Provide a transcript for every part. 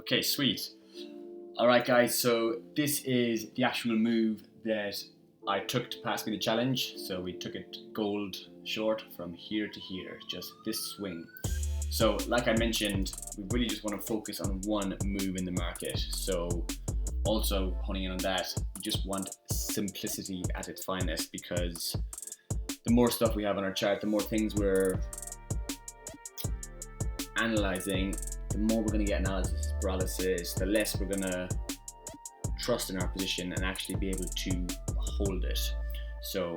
Okay, sweet. Alright guys, so this is the actual move that I took to pass me the challenge. So we took it gold short from here to here, just this swing. So like I mentioned, we really just want to focus on one move in the market. So also honing in on that, we just want simplicity at its finest, because the more stuff we have on our chart, the more things we're analyzing, the more we're going to get analysis paralysis, the less we're going to trust in our position and actually be able to hold it. So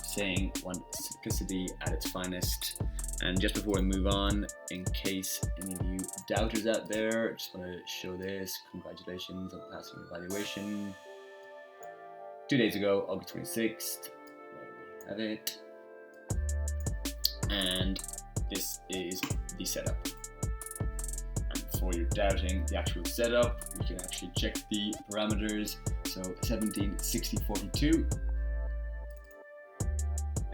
saying one, simplicity at its finest. And just before we move on, in case any of you doubters out there, just want to show this. Congratulations on passing the evaluation 2 days ago, August 26th. There we have it. And this is the setup. And before you're doubting the actual setup, we can actually check the parameters. So 176042,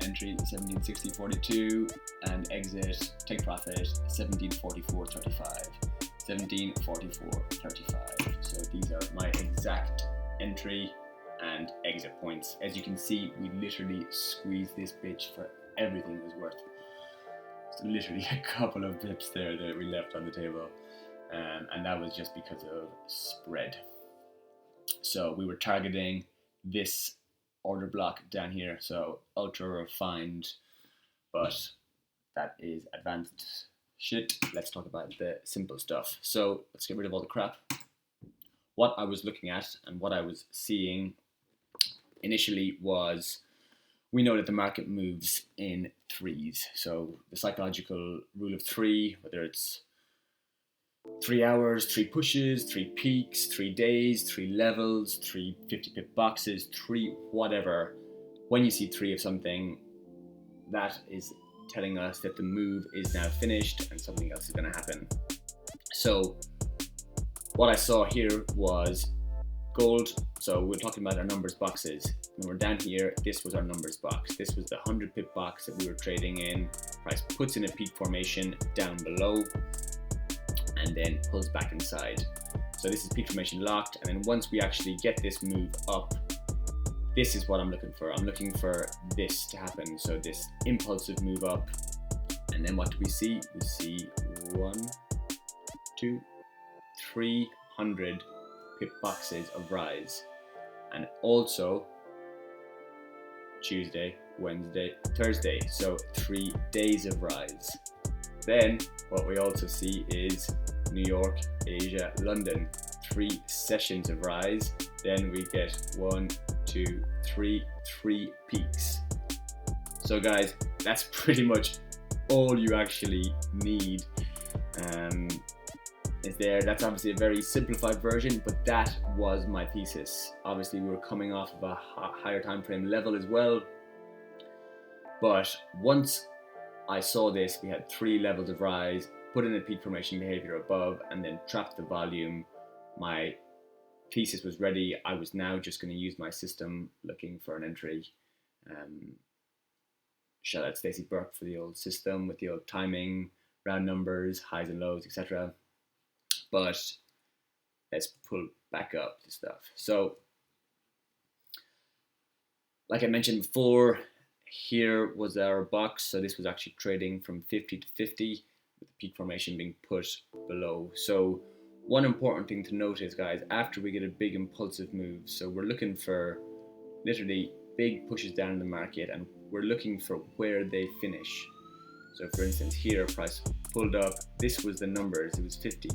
entry 176042, and exit take profit 1744.35, 1744.35. So these are my exact entry and exit points. As you can see, we literally squeezed this bitch for everything it was worth. So literally a couple of pips there that we left on the table, and that was just because of spread. So we were targeting this order block down here, so ultra refined, but that is advanced shit. Let's talk about the simple stuff. So let's get rid of all the crap. What I was looking at and what I was seeing initially was, we know that the market moves in threes. So the psychological rule of three, whether it's 3 hours, 3 pushes, 3 peaks, 3 days, 3 levels, 3 50-pip boxes, 3 whatever. When you see 3 of something, that is telling us that the move is now finished and something else is going to happen. So what I saw here was gold. So we're talking about our numbers boxes. When we're down here, this was our numbers box. This was the 100-pip box that we were trading in. Price puts in a peak formation down below and then pulls back inside. So this is peak formation locked, and then once we actually get this move up, this is what I'm looking for. I'm looking for this to happen. So this impulsive move up, and then what do we see? We see 1, 2, 300 pip boxes of rise, and also Tuesday, Wednesday, Thursday, so 3 days of rise. Then what we also see is New York, Asia, London, 3 sessions of rise. Then we get 1, 2, 3 peaks. So guys, that's pretty much all you actually need. Is there. That's obviously a very simplified version, but that was my thesis. Obviously we were coming off of a higher time frame level as well, but once I saw this, we had 3 levels of rise, put in a peak formation behavior above, and then trapped the volume. My thesis was ready. I was now just going to use my system looking for an entry. Shout out Stacey Burke for the old system with the old timing, round numbers, highs and lows, etc. But let's pull back up the stuff. So, like I mentioned before, here was our box. So this was actually trading from 50 to 50, with the peak formation being put below. So one important thing to note is, guys, after we get a big impulsive move, so we're looking for literally big pushes down in the market, and we're looking for where they finish. So for instance, here price pulled up, this was the numbers, it was 50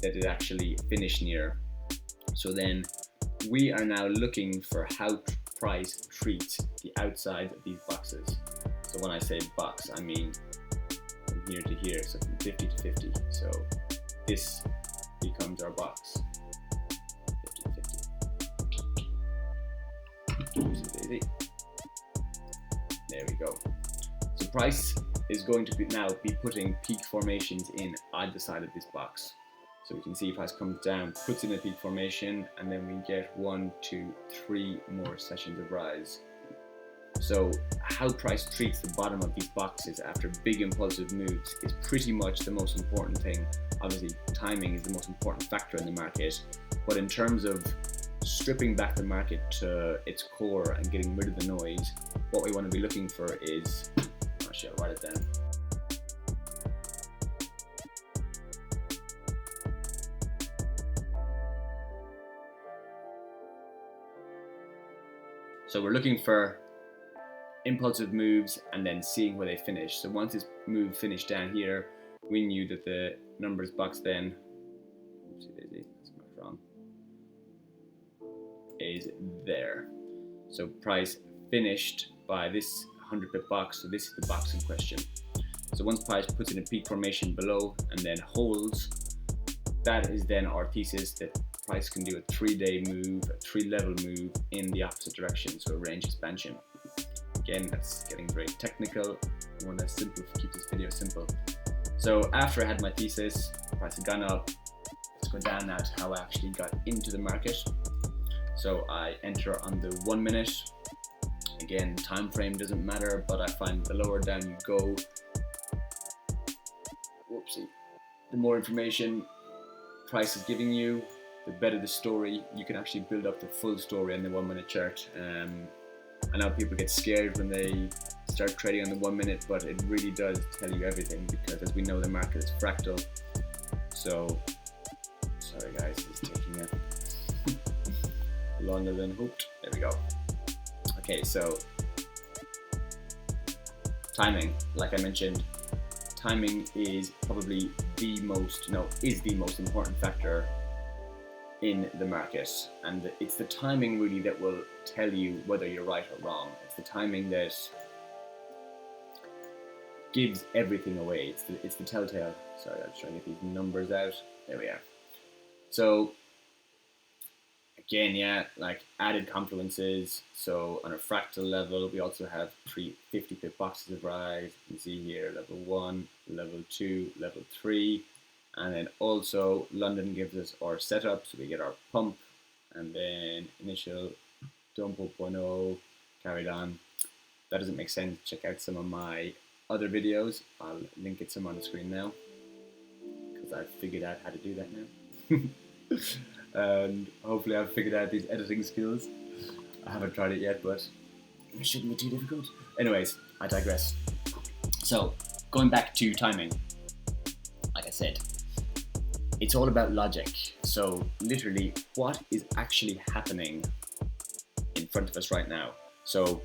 that it actually finished near. So then we are now looking for how price treats the outside of these boxes. So when I say box, I mean from here to here, so from 50 to 50. So this becomes our box. 50 to 50. There we go. So price is going to now be putting peak formations in either side of this box. So we can see price comes down, puts in a peak formation, and then we get 1, 2, 3 more sessions of rise. So how price treats the bottom of these boxes after big impulsive moves is pretty much the most important thing. Obviously, timing is the most important factor in the market, but in terms of stripping back the market to its core and getting rid of the noise, what we want to be looking for is, actually I'll write it down. So we're looking for impulsive moves and then seeing where they finish. So once this move finished down here, we knew that the numbers box then, oopsie daisy, that's marked wrong, is there. So price finished by this 100 pip box, so this is the box in question. So once price puts in a peak formation below and then holds, that is then our thesis that price can do a 3-day move, a 3-level move in the opposite direction, so a range expansion. Again, that's getting very technical. I want to keep this video simple. So after I had my thesis, price had gone up. Let's go down now to how I actually got into the market. So I enter on the 1 minute. Again, time frame doesn't matter, but I find the lower down you go, whoopsie, the more information price is giving you, the better the story. You can actually build up the full story on the 1 minute chart. I know people get scared when they start trading on the 1 minute, but it really does tell you everything, because as we know, the market is fractal. So, sorry guys, it's taking a longer than hoped. There we go. Okay, so timing, like I mentioned, timing is probably the most important factor in the market, and it's the timing really that will tell you whether you're right or wrong. It's the timing that gives everything away. It's the telltale. Sorry, I was trying to get these numbers out. There we are. So again, yeah, like added confluences. So on a fractal level, we also have 50 pip boxes of rise. You can see here level 1, level 2, level 3. And then also London gives us our setup, so we get our pump and then initial dump 0.0 carried on. That doesn't make sense. Check out some of my other videos. I'll link it some on the screen now, because I've figured out how to do that now. And hopefully I've figured out these editing skills. I haven't tried it yet, but it shouldn't be too difficult. Anyways, I digress. So going back to timing, like I said, it's all about logic. So literally, what is actually happening in front of us right now? So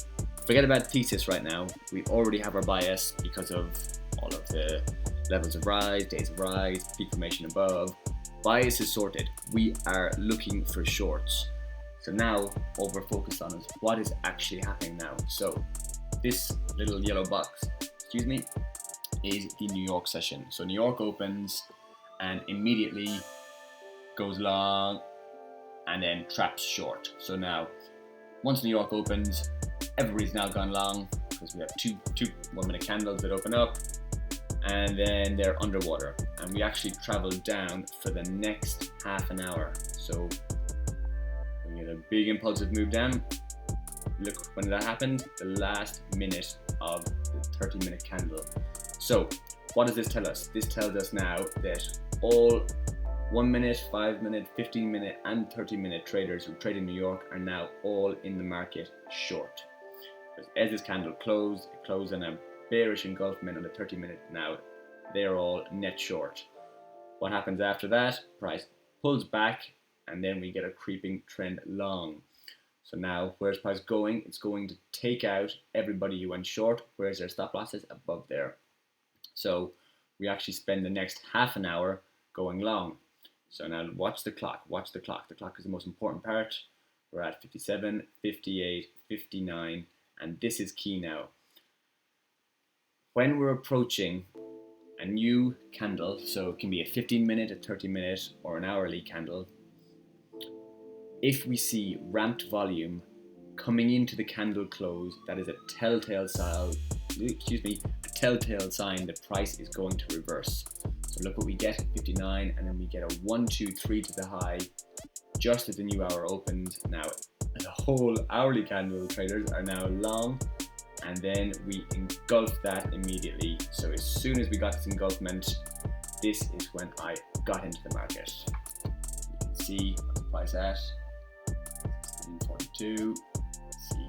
forget about thesis right now. We already have our bias because of all of the levels of rise, days of rise, peak formation above. Bias is sorted. We are looking for shorts. So now what we're focused on is what is actually happening now. So this little yellow box, excuse me, is the New York session. So New York opens and immediately goes long and then traps short. So now, once New York opens, everybody's now gone long, because we have two 1 minute candles that open up, and then they're underwater. And we actually travel down for the next half an hour. So we get a big impulsive move down. Look, when that happened, the last minute of the 30-minute candle. So what does this tell us? This tells us now that all 1 minute, 5 minute, 15 minute and 30-minute traders who trade in New York are now all in the market short. Because as this candle closed, it closed on a bearish engulfment on the 30-minute. Now they're all net short. What happens after that? Price pulls back and then we get a creeping trend long. So now where's price going? It's going to take out everybody who went short. Where's their stop losses? Above there. So we actually spend the next half an hour going long. So now watch the clock, watch the clock. The clock is the most important part. We're at 57, 58, 59, and this is key now. When we're approaching a new candle, so it can be a 15-minute, a 30-minute, or an hourly candle, if we see ramped volume coming into the candle close, that is a telltale sign, a telltale sign that price is going to reverse. So look what we get, 59, and then we get a 1, 2, 3 to the high, just as the new hour opens. Now, the whole hourly candle traders are now long, and then we engulfed that immediately. So as soon as we got this engulfment, this is when I got into the market. You can see what the price at 16.42. See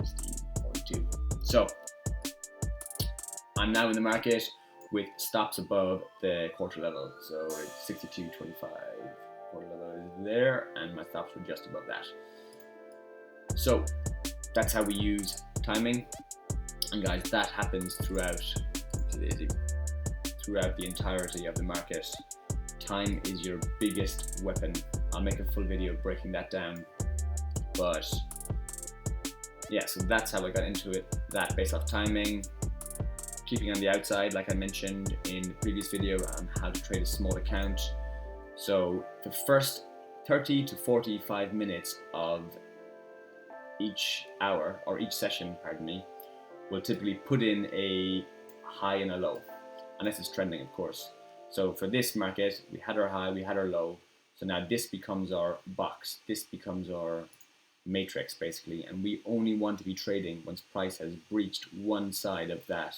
16.42. So I'm now in the market with stops above the quarter level. So it's 62.25. Quarter level is there, and my stops were just above that. So that's how we use timing, and guys, that happens throughout the entirety of the market. Time is your biggest weapon. I'll make a full video breaking that down, but yeah, so that's how I got into it, that based off timing, keeping on the outside like I mentioned in the previous video on how to trade a small account. So the first 30 to 45 minutes of each hour, or each session, pardon me, will typically put in a high and a low, unless it's trending, of course. So for this market, we had our high, we had our low, so now this becomes our box, this becomes our matrix basically, and we only want to be trading once price has breached one side of that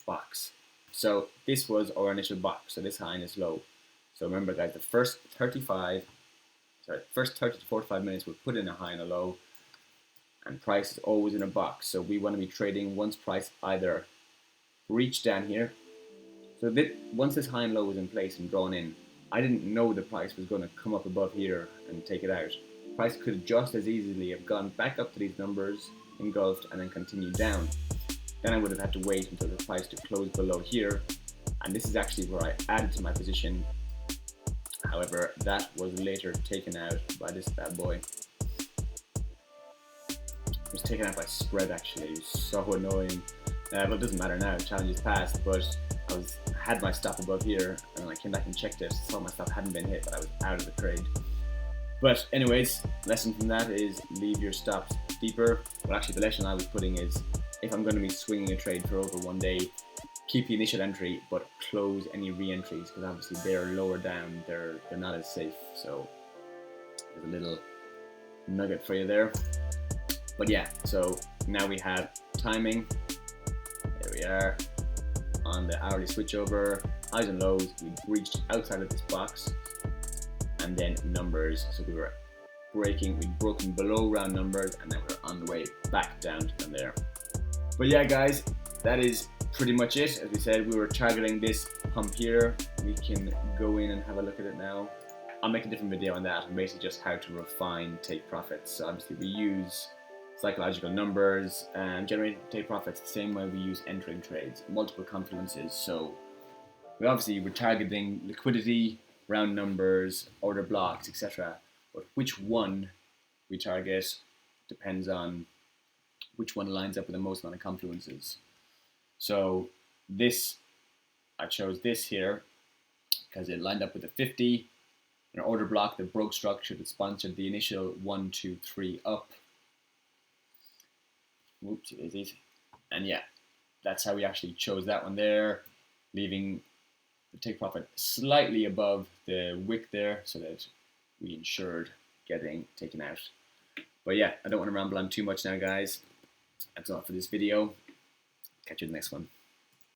box. So this was our initial box, so this high and this low. So remember guys, the first 30 to 45 minutes will put in a high and a low, and price is always in a box. So we want to be trading once price either reached down here. So once this high and low was in place and drawn in, I didn't know the price was going to come up above here and take it out. Price could just as easily have gone back up to these numbers, engulfed, and then continued down. Then I would have had to wait until the price to close below here, and this is actually where I added to my position. However, that was later taken out by this bad boy. It was taken out by spread actually. It was so annoying. But it doesn't matter now, challenge is passed, but I had my stop above here, and when I came back and checked it, saw my stop hadn't been hit, but I was out of the trade. But anyways, lesson from that is leave your stops deeper. Well, actually the lesson I was putting is, if I'm going to be swinging a trade for over 1 day, keep the initial entry, but close any re-entries, because obviously they're lower down, they're not as safe. So there's a little nugget for you there. But yeah, so now we have timing. There we are on the hourly switchover, highs and lows. We breached outside of this box, and then numbers. So we were we'd broken below round numbers, and then we're on the way back down to them there. But yeah, guys, that is pretty much it. As we said, we were targeting this pump here. We can go in and have a look at it now. I'll make a different video on that, and basically just how to refine take profits. So obviously we use psychological numbers and generate take profits the same way we use entering trades, multiple confluences. So we obviously were targeting liquidity, round numbers, order blocks, etc. But which one we target depends on which one lines up with the most amount of confluences. So I chose this here because it lined up with a 50, an order block that broke structure that sponsored the initial 1, 2, 3 up. Whoopsie daisies. And yeah, that's how we actually chose that one there, leaving the take profit slightly above the wick there so that we ensured getting taken out. But yeah, I don't want to ramble on too much now, guys. That's all for this video. Catch you in the next one.